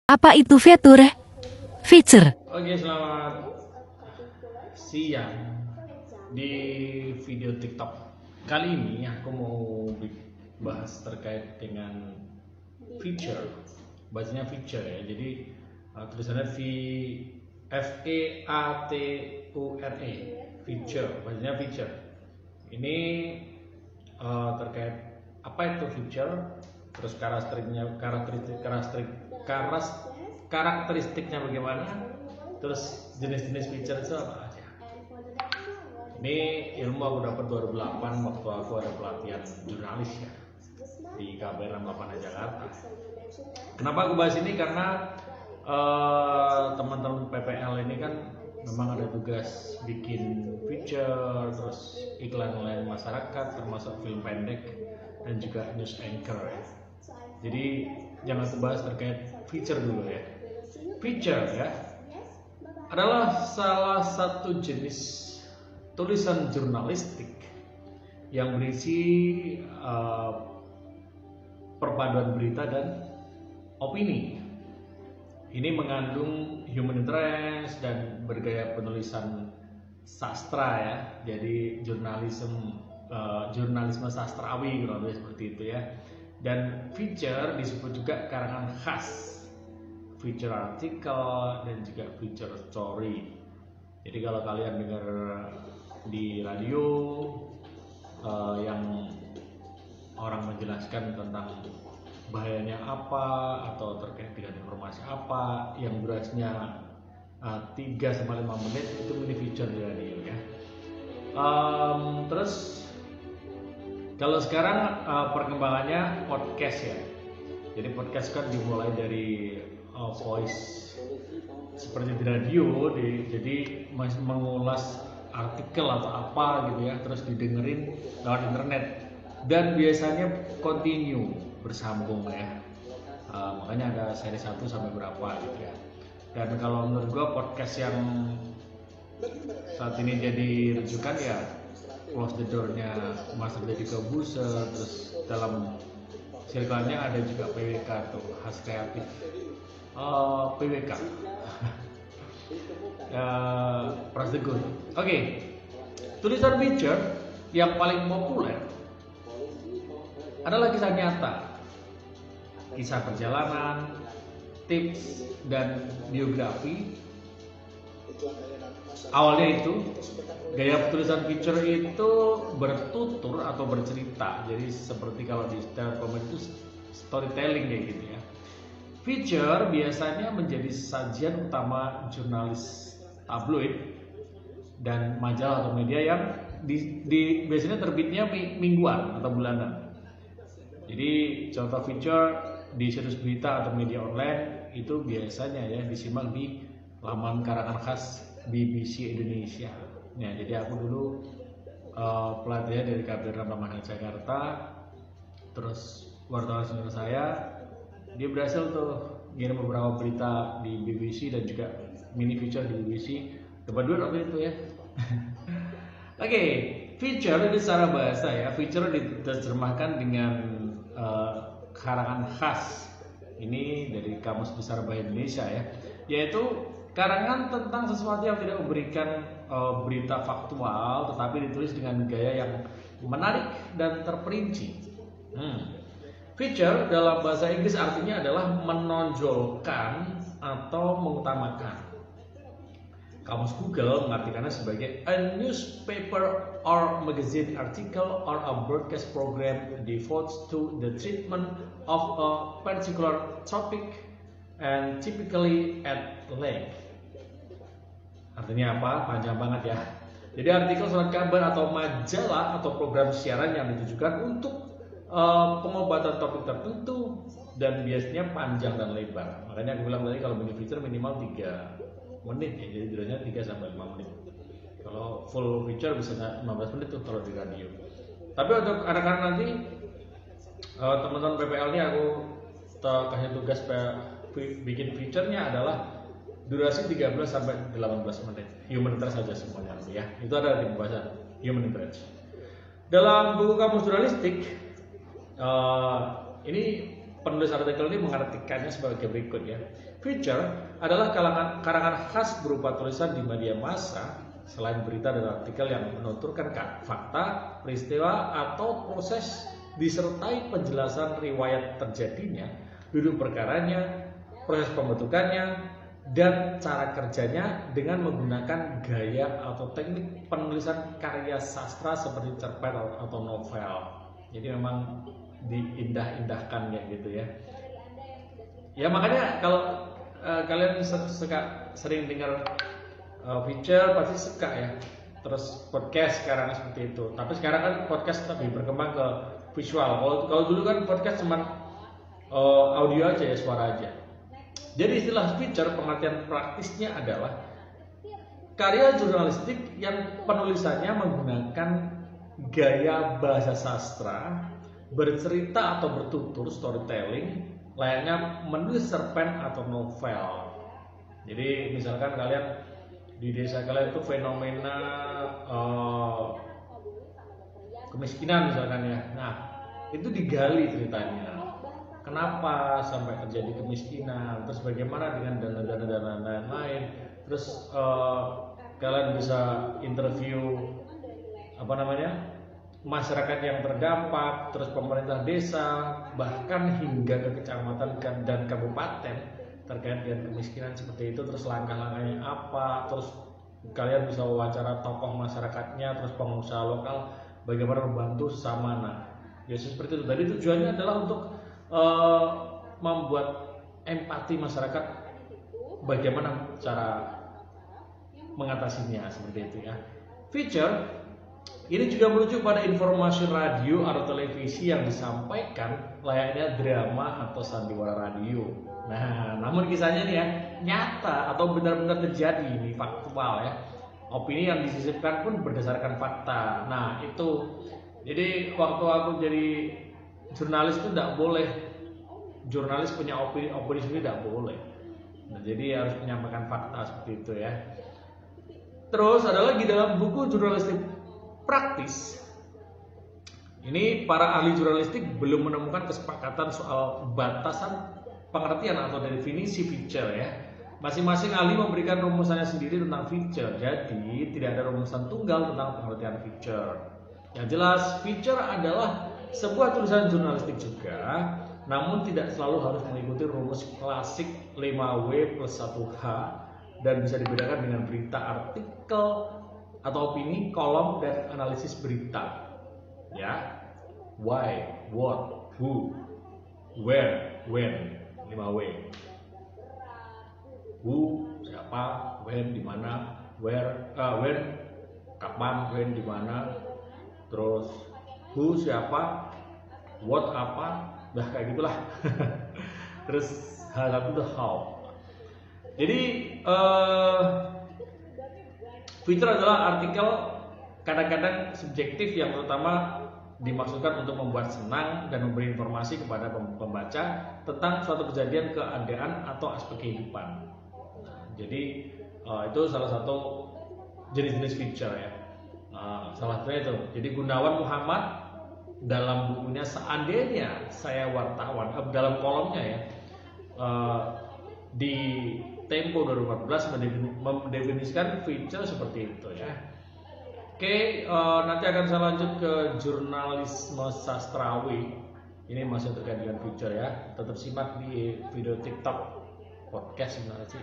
Apa itu fitur? Feature. Oke, selamat siang di video TikTok. Kali ini aku mau bahas terkait dengan feature. Bahasanya feature ya. Jadi tulisannya F-E-A-T-U-R-E, feature. Bahasanya feature. Ini terkait apa itu feature, terus karakteristiknya bagaimana, terus jenis-jenis feature itu apa aja. Ini ilmu aku dapat 2008 waktu aku ada pelatihan jurnalis ya di KBR 68 Jakarta. Kenapa aku bahas ini? Karena teman-teman PPL ini kan memang ada tugas bikin feature, terus iklan masyarakat, termasuk film pendek dan juga news anchor ya. Jadi jangan aku bahas terkait feature dulu ya. Feature ya adalah salah satu jenis tulisan jurnalistik yang berisi perpaduan berita dan opini. Ini mengandung human interest dan bergaya penulisan sastra ya. Jadi jurnalisme sastrawi kurang lebih seperti itu ya. Dan feature disebut juga karangan khas, feature artikel dan juga feature story. Jadi kalau kalian dengar di radio yang orang menjelaskan tentang bahayanya apa atau terkait dengan informasi apa yang durasinya 3-5 menit, itu mini feature di radio ya. Terus kalau sekarang perkembangannya podcast ya. Jadi podcast kan dimulai dari voice seperti di radio, jadi mengulas artikel atau apa gitu ya, terus didengerin lewat internet dan biasanya continue, bersambung ya. Makanya ada seri 1 sampai berapa gitu ya. Dan kalau menurut gua podcast yang saat ini jadi rujukan ya Close the Door-nya Mas Deddy Corbuzier, terus dalam circle-nya ada juga PWK tuh, khas kreatif. PWK Prasegun. Oke. Tulisan feature yang paling populer adalah kisah nyata, kisah perjalanan, tips dan biografi. Awalnya itu gaya tulisan feature itu bertutur atau bercerita. Jadi seperti kalau di stand-up comedy itu storytelling kayak gitu ya. Feature biasanya menjadi sajian utama jurnalis tabloid dan majalah atau media yang biasanya terbitnya mingguan atau bulanan. Jadi contoh feature di situs berita atau media online itu biasanya ya disimak di laman karangan khas BBC Indonesia. Nah, jadi aku dulu pelatihan dari KBR 68 Jakarta, terus wartawan senior saya dia berhasil tuh ngirim beberapa berita di BBC dan juga mini feature di BBC, dapat duit waktu itu ya. Oke, feature itu secara bahasa ya, feature diterjemahkan dengan karangan khas. Ini dari Kamus Besar Bahasa Indonesia ya, yaitu karangan tentang sesuatu yang tidak memberikan berita faktual, tetapi ditulis dengan gaya yang menarik dan terperinci. Feature dalam bahasa Inggris artinya adalah menonjolkan atau mengutamakan. Kamus Google mengartikannya sebagai a newspaper or magazine article or a broadcast program devotes to the treatment of a particular topic and typically at length. Artinya apa? Panjang banget ya. Jadi artikel, surat kabar atau majalah atau program siaran yang ditujukan untuk pengobatan topik tertentu dan biasanya panjang dan lebar. Makanya aku bilang tadi kalau mini feature minimal 3 menit ya, jadi durasinya 3-5 menit. Kalau full feature bisa 15 menit tuh kalau di radio. Tapi untuk anak-anak nanti teman-teman PPL ini aku kasih tugas bikin feature-nya adalah durasi 13-18 menit. Human interest saja semuanya ya. Itu ada di pembahasan human interest. Dalam buku kamus jurnalistik ini penulis artikel ini mengartikannya sebagai berikut ya. Feature adalah karangan khas berupa tulisan di media massa selain berita dan artikel yang menuturkan fakta, peristiwa, atau proses disertai penjelasan riwayat terjadinya, duduk perkaranya, proses pembentukannya, dan cara kerjanya dengan menggunakan gaya atau teknik penulisan karya sastra seperti cerpen atau novel. Jadi memang diindah-indahkan ya gitu ya. Ya makanya kalau kalian sering dengar feature pasti suka ya. Terus podcast sekarang seperti itu. Tapi sekarang kan podcast lebih berkembang ke visual. Kalau dulu kan podcast cuma audio aja ya, suara aja. Jadi istilah feature pengertian praktisnya adalah karya jurnalistik yang penulisannya menggunakan gaya bahasa sastra, bercerita atau bertutur storytelling, layaknya menulis cerpen atau novel. Jadi misalkan kalian di desa kalian itu fenomena kemiskinan misalkan ya. Nah, itu digali ceritanya. Kenapa sampai terjadi kemiskinan? Terus bagaimana dengan dana-dana lain-lain? Terus kalian bisa interview masyarakat yang terdampak, terus pemerintah desa, bahkan hingga ke kecamatan dan kabupaten terkait dengan kemiskinan seperti itu. Terus langkah-langkahnya apa? Terus kalian bisa wawancara tokoh masyarakatnya, terus pengusaha lokal, bagaimana membantu sesama. Nah, ya seperti itu. Tadi tujuannya adalah untuk membuat empati masyarakat, bagaimana cara mengatasinya seperti itu ya. Feature ini juga merujuk pada informasi radio atau televisi yang disampaikan layaknya drama atau sandiwara radio. Nah, namun kisahnya nih ya nyata atau benar-benar terjadi, ini faktual ya. Opini yang disisipkan pun berdasarkan fakta. Nah itu, jadi waktu aku jadi jurnalis itu tidak boleh, jurnalis punya opini sendiri tidak boleh. Nah, jadi harus menyampaikan fakta seperti itu ya. Terus ada lagi dalam buku jurnalistik praktis. Ini para ahli jurnalistik belum menemukan kesepakatan soal batasan pengertian atau definisi feature ya. Masing-masing ahli memberikan rumusannya sendiri tentang feature. Jadi tidak ada rumusan tunggal tentang pengertian feature. Yang jelas feature adalah sebuah tulisan jurnalistik juga, namun tidak selalu harus mengikuti rumus klasik 5W plus 1H dan bisa dibedakan dengan berita, artikel, atau opini, kolom, dan analisis berita. Ya, why, what, who, where, when, 5W. Who, siapa, when, di mana, where, when, kapan, when, di mana, terus who, siapa, what, apa, dah kayak gitulah. Terus satu itu how. Jadi feature adalah artikel kadang-kadang subjektif yang terutama dimaksudkan untuk membuat senang dan memberi informasi kepada pembaca tentang suatu kejadian, keadaan, atau aspek kehidupan. Nah, jadi itu salah satu jenis-jenis feature ya. Salah satunya itu. Jadi Gunawan Muhammad dalam bukunya Seandainya Saya Wartawan, dalam kolomnya ya, di Tempo 2014 mendefinisikan feature seperti itu ya. Oke, nanti akan saya lanjut ke jurnalisme sastrawi. Ini masih terkait dengan feature ya. Tetap simak di video TikTok podcast sebenarnya sih.